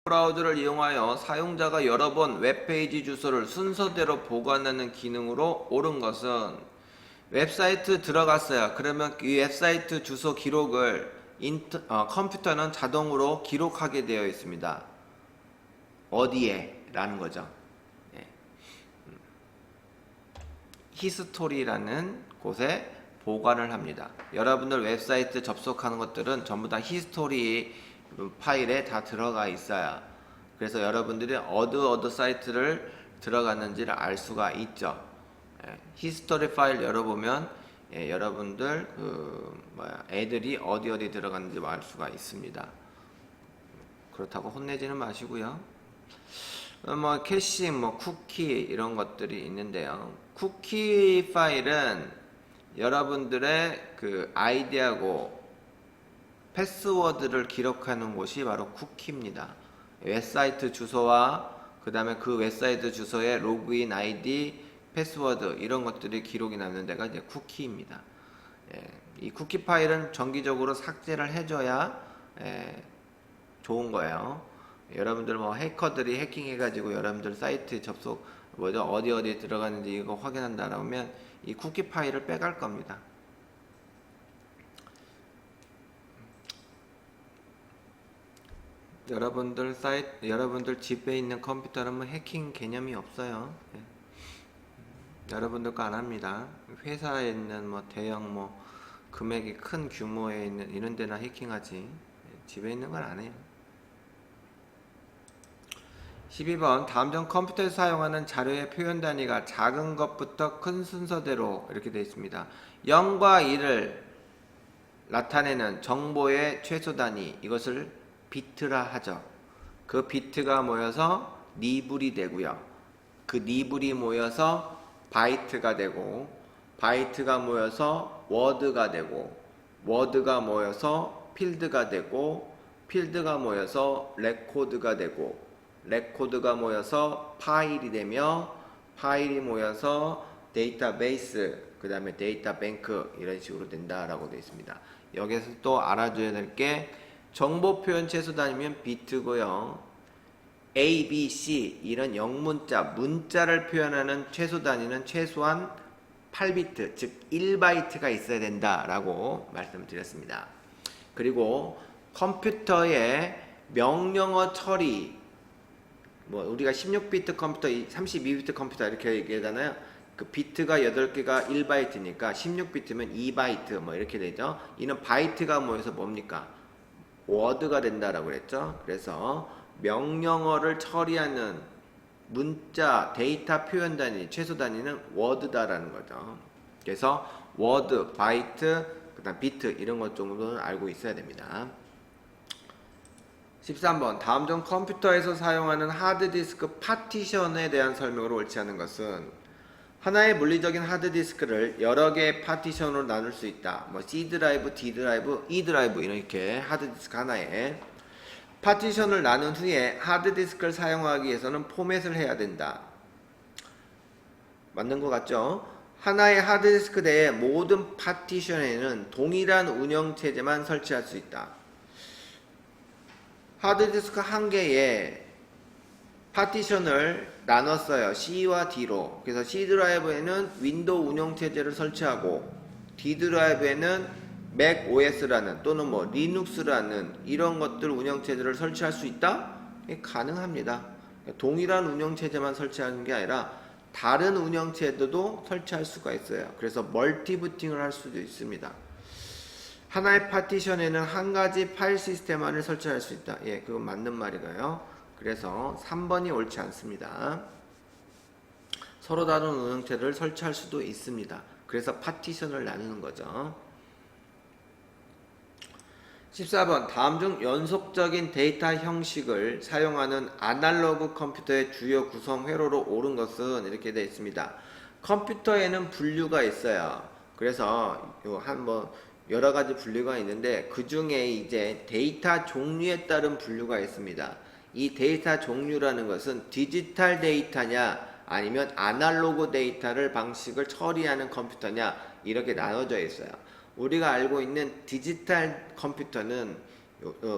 브라우저를 이용하여 사용자가 여러 번 웹페이지 주소를 순서대로 보관하는 기능으로 옳은 것은 웹사이트 들어갔어요. 그러면 이 웹사이트 주소 기록을 컴퓨터는 자동으로 기록하게 되어 있습니다. 어디에? 라는 거죠. 예. 히스토리라는 곳에 보관을 합니다. 여러분들 웹사이트 접속하는 것들은 전부 다 히스토리 파일에 다 들어가 있어요. 그래서 여러분들이 어느 사이트를 들어갔는지를 알 수가 있죠. 히스토리 파일 열어보면 여러분들 애들이 어디 들어갔는지 알 수가 있습니다. 그렇다고 혼내지는 마시고요. 캐싱, 쿠키 이런 것들이 있는데요. 쿠키 파일은 여러분들의 그 아이디하고 패스워드를 기록하는 곳이 바로 쿠키입니다. 웹사이트 주소와 그 다음에 그 웹사이트 주소의 로그인 아이디, 패스워드 이런 것들이 기록이 남는 데가 이제 쿠키입니다. 이 쿠키 파일은 정기적으로 삭제를 해줘야 좋은 거예요. 여러분들 해커들이 해킹해가지고 여러분들 사이트 접속 어디 들어가는지 이거 확인한다라고 하면 이 쿠키 파일을 빼갈 겁니다. 여러분들 집에 있는 컴퓨터는 해킹 개념이 없어요. 여러분들 거 안 합니다. 회사에 있는 대형 금액이 큰 규모에 있는 이런 데나 해킹하지 집에 있는 건 안 해요. 12번 다음 중 컴퓨터에서 사용하는 자료의 표현 단위가 작은 것부터 큰 순서대로 이렇게 되어 있습니다. 0과 1을 나타내는 정보의 최소 단위 이것을 비트라 하죠. 그 비트가 모여서 니블이 되고요. 그 니블이 모여서 바이트가 되고 바이트가 모여서 워드가 되고 워드가 모여서 필드가 되고 필드가 모여서 레코드가 되고 레코드가 모여서 파일이 되며 파일이 모여서 데이터베이스 그 다음에 데이터 뱅크 이런 식으로 된다라고 되어 있습니다. 여기서 또 알아줘야 될 게 정보 표현 최소 단위면 비트고요. A, B, C 이런 영문자, 문자를 표현하는 최소 단위는 최소한 8비트, 즉 1바이트가 있어야 된다라고 말씀드렸습니다. 그리고 컴퓨터의 명령어 처리, 우리가 16비트 컴퓨터, 32비트 컴퓨터 이렇게 얘기하잖아요. 그 비트가 8개가 1바이트니까 16비트면 2바이트 이렇게 되죠. 이는 바이트가 모여서 뭡니까? 워드가 된다라고 그랬죠. 그래서 명령어를 처리하는 문자, 데이터 표현 단위, 최소 단위는 워드다라는 거죠. 그래서 워드, 바이트, 그다음 비트 이런 것 정도는 알고 있어야 됩니다. 13번 다음 중 컴퓨터에서 사용하는 하드디스크 파티션에 대한 설명으로 옳지 않은 것은 하나의 물리적인 하드디스크를 여러 개의 파티션으로 나눌 수 있다. C 드라이브, D 드라이브, E 드라이브 이렇게 하드디스크 하나에 파티션을 나눈 후에 하드디스크를 사용하기 위해서는 포맷을 해야 된다. 맞는 것 같죠? 하나의 하드디스크 내의 모든 파티션에는 동일한 운영체제만 설치할 수 있다. 하드디스크 한 개에 파티션을 나눴어요. C와 D로. 그래서 C 드라이브에는 윈도우 운영체제를 설치하고 D 드라이브에는 맥 OS라는 또는 리눅스라는 이런 것들 운영체제를 설치할 수 있다? 가능합니다. 동일한 운영체제만 설치하는 게 아니라 다른 운영체제도 설치할 수가 있어요. 그래서 멀티부팅을 할 수도 있습니다. 하나의 파티션에는 한 가지 파일 시스템만을 설치할 수 있다. 그건 맞는 말이고요. 그래서 3번이 옳지 않습니다. 서로 다른 운영체제를 설치할 수도 있습니다. 그래서 파티션을 나누는 거죠. 14번 다음 중 연속적인 데이터 형식을 사용하는 아날로그 컴퓨터의 주요 구성 회로로 옳은 것은 이렇게 되어 있습니다. 컴퓨터에는 분류가 있어요. 그래서 여러 가지 분류가 있는데 그 중에 이제 데이터 종류에 따른 분류가 있습니다. 이 데이터 종류라는 것은 디지털 데이터냐 아니면 아날로그 데이터를 방식을 처리하는 컴퓨터냐 이렇게 나눠져 있어요. 우리가 알고 있는 디지털 컴퓨터는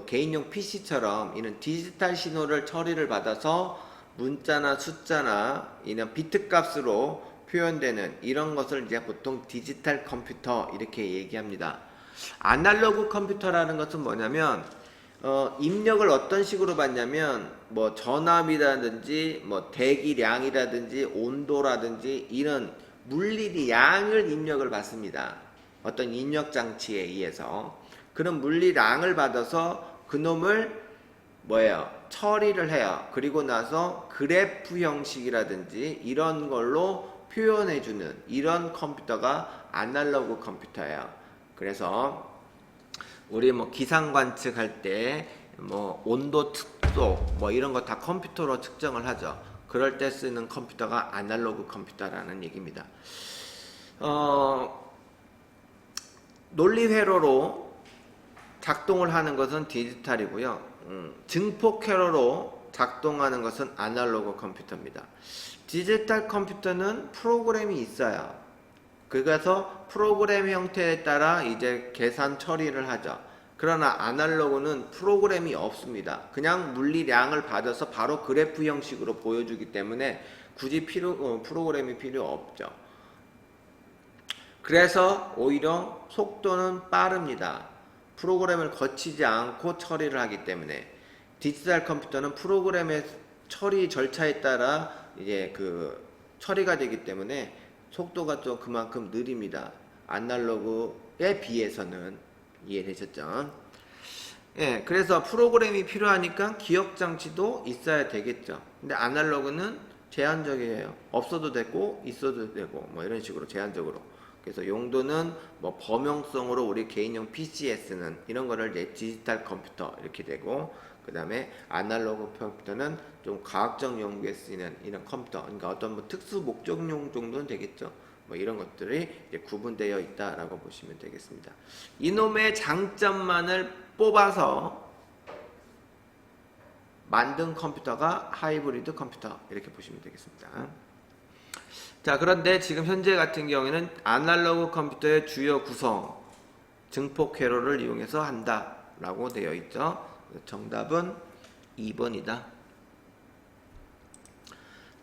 개인용 PC처럼 이런 디지털 신호를 처리를 받아서 문자나 숫자나 이런 비트 값으로 표현되는 이런 것을 이제 보통 디지털 컴퓨터 이렇게 얘기합니다. 아날로그 컴퓨터라는 것은 뭐냐면 입력을 어떤 식으로 받냐면 뭐 전압이라든지 뭐 대기량이라든지 온도라든지 이런 물리의 양을 입력을 받습니다. 어떤 입력 장치에 의해서 그런 물리량을 받아서 그놈을 뭐예요? 처리를 해요. 그리고 나서 그래프 형식이라든지 이런 걸로 표현해주는 이런 컴퓨터가 아날로그 컴퓨터예요. 그래서 우리 뭐 기상 관측할 때 뭐 온도 특도 뭐 이런 거 다 컴퓨터로 측정을 하죠. 그럴 때 쓰는 컴퓨터가 아날로그 컴퓨터라는 얘기입니다. 논리 회로로 작동을 하는 것은 디지털이고요. 증폭 회로로 작동하는 것은 아날로그 컴퓨터입니다. 디지털 컴퓨터는 프로그램이 있어요. 그래서 프로그램 형태에 따라 이제 계산 처리를 하죠. 그러나 아날로그는 프로그램이 없습니다. 그냥 물리량을 받아서 바로 그래프 형식으로 보여주기 때문에 굳이 프로그램이 필요 없죠. 그래서 오히려 속도는 빠릅니다. 프로그램을 거치지 않고 처리를 하기 때문에 디지털 컴퓨터는 프로그램의 처리 절차에 따라 이제 그 처리가 되기 때문에 속도가 좀 그만큼 느립니다. 아날로그에 비해서는. 이해되셨죠? 예, 그래서 프로그램이 필요하니까 기억 장치도 있어야 되겠죠. 근데 아날로그는 제한적이에요. 없어도 되고 있어도 되고 뭐 이런 식으로 제한적으로. 그래서 용도는 뭐 범용성으로 우리 개인용 PC에 쓰는 이런 거를 이제 디지털 컴퓨터 이렇게 되고, 그 다음에 아날로그 컴퓨터는 좀 과학적 연구에 쓰이는 이런 컴퓨터, 그러니까 어떤 뭐 특수 목적용 정도는 되겠죠. 뭐 이런 것들이 이제 구분되어 있다라고 보시면 되겠습니다. 이놈의 장점만을 뽑아서 만든 컴퓨터가 하이브리드 컴퓨터 이렇게 보시면 되겠습니다. 자, 그런데 지금 현재 같은 경우에는 아날로그 컴퓨터의 주요 구성 증폭 회로를 이용해서 한다 라고 되어 있죠. 정답은 2번이다.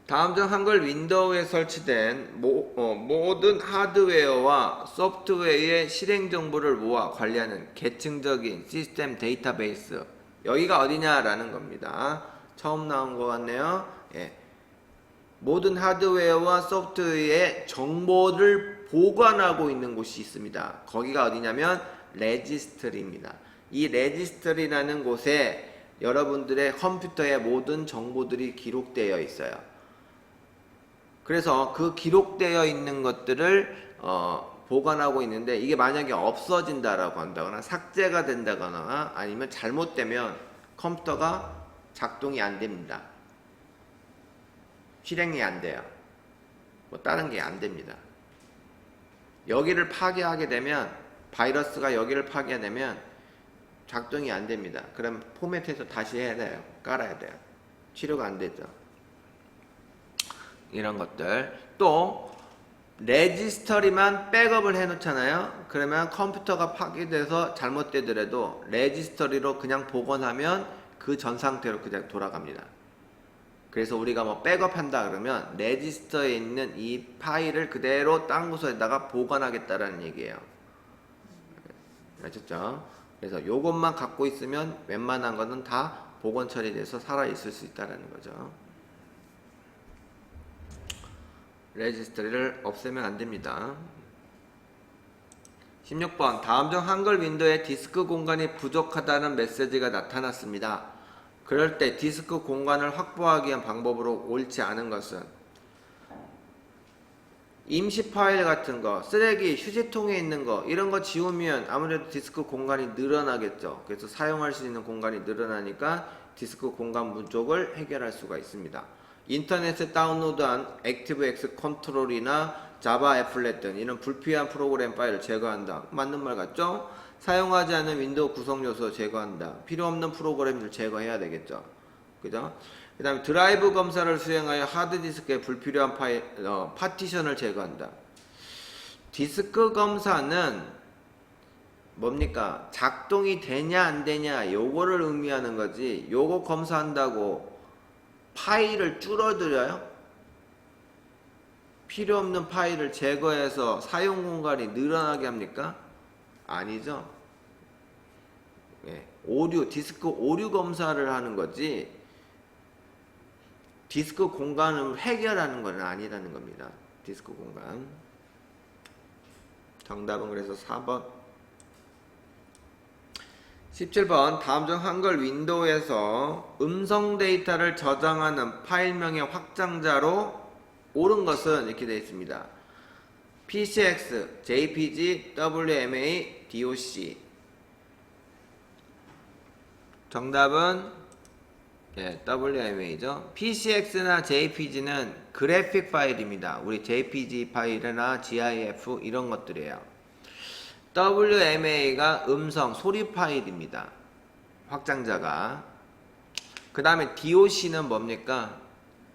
다음 중 한글 윈도우에 설치된 모든 하드웨어와 소프트웨어의 실행 정보를 모아 관리하는 계층적인 시스템 데이터베이스, 여기가 어디냐라는 겁니다. 처음 나온 것 같네요. 예. 모든 하드웨어와 소프트웨어의 정보를 보관하고 있는 곳이 있습니다. 거기가 어디냐면 레지스트리입니다. 이 레지스트리라는 곳에 여러분들의 컴퓨터의 모든 정보들이 기록되어 있어요. 그래서 그 기록되어 있는 것들을 보관하고 있는데, 이게 만약에 없어진다라고 한다거나 삭제가 된다거나 아니면 잘못되면 컴퓨터가 작동이 안 됩니다. 실행이 안 돼요. 뭐 다른 게 안 됩니다. 여기를 파괴하게 되면, 바이러스가 여기를 파괴되면 작동이 안 됩니다. 그럼 포맷해서 다시 해야 돼요. 깔아야 돼요. 치료가 안 되죠. 이런 것들. 또 레지스터리만 백업을 해 놓잖아요. 그러면 컴퓨터가 파괴돼서 잘못되더라도 레지스터리로 그냥 복원하면 그 전 상태로 그냥 돌아갑니다. 그래서 우리가 뭐 백업한다 그러면 레지스터에 있는 이 파일을 그대로 딴 곳에다가 보관하겠다라는 얘기예요. 아셨죠? 그래서 요것만 갖고 있으면 웬만한 거는 다 복원 처리돼서 살아 있을 수 있다라는 거죠. 레지스터리를 없애면 안 됩니다. 16번 다음 중 한글 윈도우에 디스크 공간이 부족하다는 메시지가 나타났습니다. 그럴 때 디스크 공간을 확보하기 위한 방법으로 옳지 않은 것은, 임시 파일 같은 거, 쓰레기, 휴지통에 있는 거 이런 거 지우면 아무래도 디스크 공간이 늘어나겠죠. 그래서 사용할 수 있는 공간이 늘어나니까 디스크 공간 부족을 해결할 수가 있습니다. 인터넷에 다운로드한 액티브엑스 컨트롤이나 자바 애플렛 등 이런 불필요한 프로그램 파일을 제거한다. 맞는 말 같죠? 사용하지 않는 윈도우 구성 요소 제거한다. 필요 없는 프로그램들 제거해야 되겠죠. 그죠? 그 다음에 드라이브 검사를 수행하여 하드디스크에 불필요한 파일, 파티션을 제거한다. 디스크 검사는 뭡니까? 작동이 되냐 안 되냐 요거를 의미하는 거지. 요거 검사한다고 파일을 줄어들여요? 필요 없는 파일을 제거해서 사용 공간이 늘어나게 합니까? 아니죠. 예, 디스크 오류 검사를 하는 거지 디스크 공간을 해결하는 건 아니라는 겁니다. 디스크 공간. 정답은 그래서 4번. 17번 다음 중 한글 윈도우에서 음성 데이터를 저장하는 파일명의 확장자로 옳은 것은 이렇게 되어 있습니다. PCX, JPG, WMA, DOC. 정답은 WMA죠. PCX나 JPG는 그래픽 파일입니다. 우리 JPG 파일이나 GIF 이런 것들이에요. WMA가 음성, 소리 파일입니다. 확장자가. 그 다음에 DOC는 뭡니까?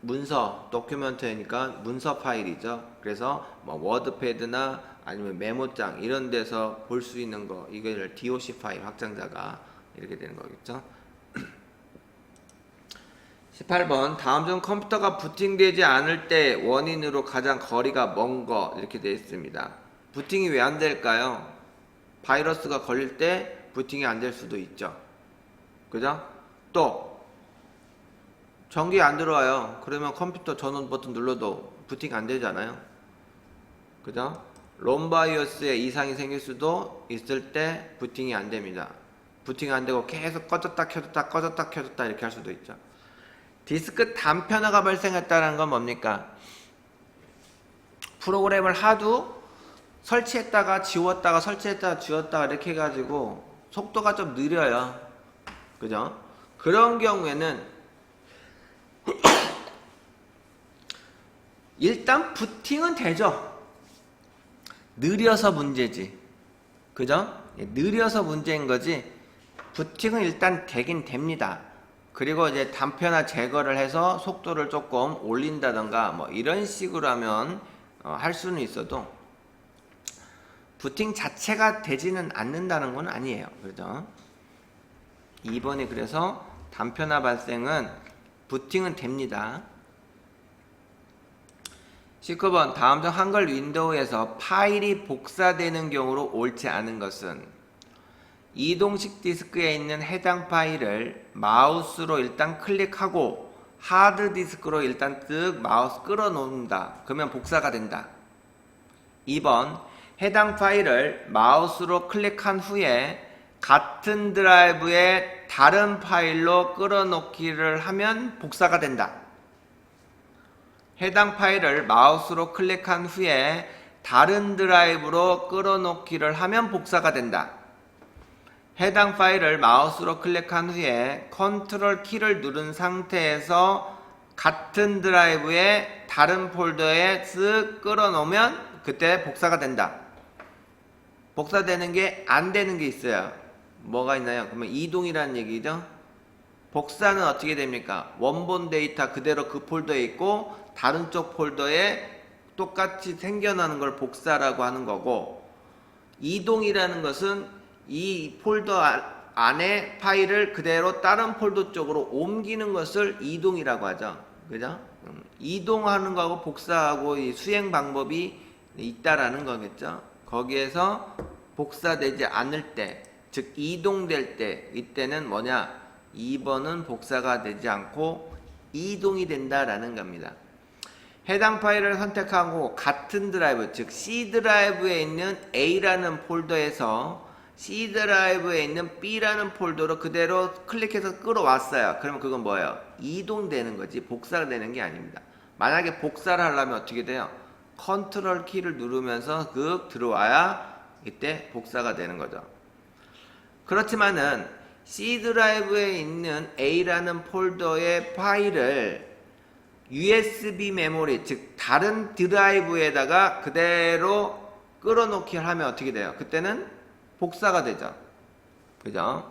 문서, 도큐멘트니까 문서 파일이죠. 그래서 뭐 워드패드나 아니면 메모장 이런 데서 볼 수 있는 거, 이걸 DOC 파일 확장자가 이렇게 되는 거겠죠. 18번 다음 중 컴퓨터가 부팅되지 않을 때 원인으로 가장 거리가 먼 거 이렇게 되어 있습니다. 부팅이 왜 안 될까요? 바이러스가 걸릴 때 부팅이 안 될 수도 있죠. 그죠? 또 전기 안 들어와요. 그러면 컴퓨터 전원 버튼 눌러도 부팅 안 되잖아요. 그죠? 롬바이어스에 이상이 생길 수도 있을 때 부팅이 안 됩니다. 부팅이 안 되고 계속 꺼졌다 켜졌다 꺼졌다 켜졌다 이렇게 할 수도 있죠. 디스크 단편화가 발생했다는 건 뭡니까? 프로그램을 하도 설치했다가 지웠다가 설치했다가 지웠다가 이렇게 해가지고 속도가 좀 느려요. 그죠? 그런 경우에는 일단 부팅은 되죠. 느려서 문제지. 그죠? 느려서 문제인 거지. 부팅은 일단 되긴 됩니다. 그리고 이제 단편화 제거를 해서 속도를 조금 올린다던가 뭐 이런 식으로 하면 할 수는 있어도 부팅 자체가 되지는 않는다는 건 아니에요. 그죠? 2번이 그래서 단편화 발생은 부팅은 됩니다. 19번 다음 중 한글 윈도우에서 파일이 복사되는 경우로 옳지 않은 것은 이동식 디스크에 있는 해당 파일을 마우스로 일단 클릭하고 하드디스크로 일단 쓱 마우스 끌어놓는다. 그러면 복사가 된다. 2번 해당 파일을 마우스로 클릭한 후에 같은 드라이브에 다른 파일로 끌어놓기를 하면 복사가 된다. 해당 파일을 마우스로 클릭한 후에 다른 드라이브로 끌어놓기를 하면 복사가 된다. 해당 파일을 마우스로 클릭한 후에 컨트롤 키를 누른 상태에서 같은 드라이브에 다른 폴더에 쓱 끌어놓으면 그때 복사가 된다. 복사되는 게 안 되는 게 있어요. 뭐가 있나요? 그러면 이동이라는 얘기죠. 복사는 어떻게 됩니까? 원본 데이터 그대로 그 폴더에 있고 다른 쪽 폴더에 똑같이 생겨나는 걸 복사라고 하는 거고, 이동이라는 것은 이 폴더 안에 파일을 그대로 다른 폴더 쪽으로 옮기는 것을 이동이라고 하죠. 그죠? 이동하는 거하고 복사하고 이 수행 방법이 있다라는 거겠죠. 거기에서 복사되지 않을 때, 즉 이동될 때, 이때는 뭐냐? 2번은 복사가 되지 않고 이동이 된다라는 겁니다. 해당 파일을 선택하고 같은 드라이브, 즉 C 드라이브에 있는 A라는 폴더에서 C 드라이브에 있는 B라는 폴더로 그대로 클릭해서 끌어왔어요. 그러면 그건 뭐예요? 이동되는 거지 복사가 되는 게 아닙니다. 만약에 복사를 하려면 어떻게 돼요? 컨트롤 키를 누르면서 그 들어와야 이때 복사가 되는 거죠. 그렇지만은 C 드라이브에 있는 A라는 폴더의 파일을 USB 메모리, 즉 다른 드라이브에다가 그대로 끌어놓기를 하면 어떻게 돼요? 그때는 복사가 되죠. 그죠?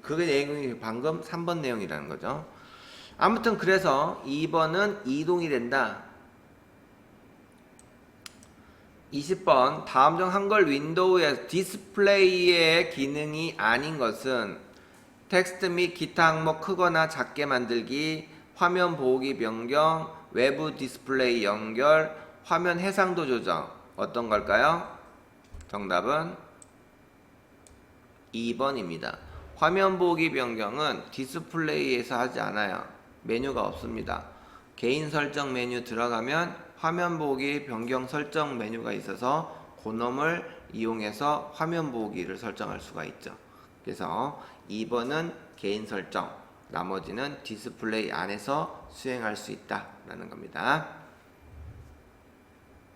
그게 내용이 방금 3번 내용이라는 거죠. 아무튼 그래서 2번은 이동이 된다. 20번 다음 중 한글 윈도우에서 디스플레이의 기능이 아닌 것은 텍스트 및 기타 항목 크거나 작게 만들기, 화면 보기 변경, 외부 디스플레이 연결, 화면 해상도 조정. 어떤 걸까요? 정답은 2번입니다. 화면 보기 변경은 디스플레이에서 하지 않아요. 메뉴가 없습니다. 개인 설정 메뉴 들어가면 화면 보기 변경 설정 메뉴가 있어서 그놈을 이용해서 화면 보기를 설정할 수가 있죠. 그래서 2번은 개인 설정, 나머지는 디스플레이 안에서 수행할 수 있다라는 겁니다.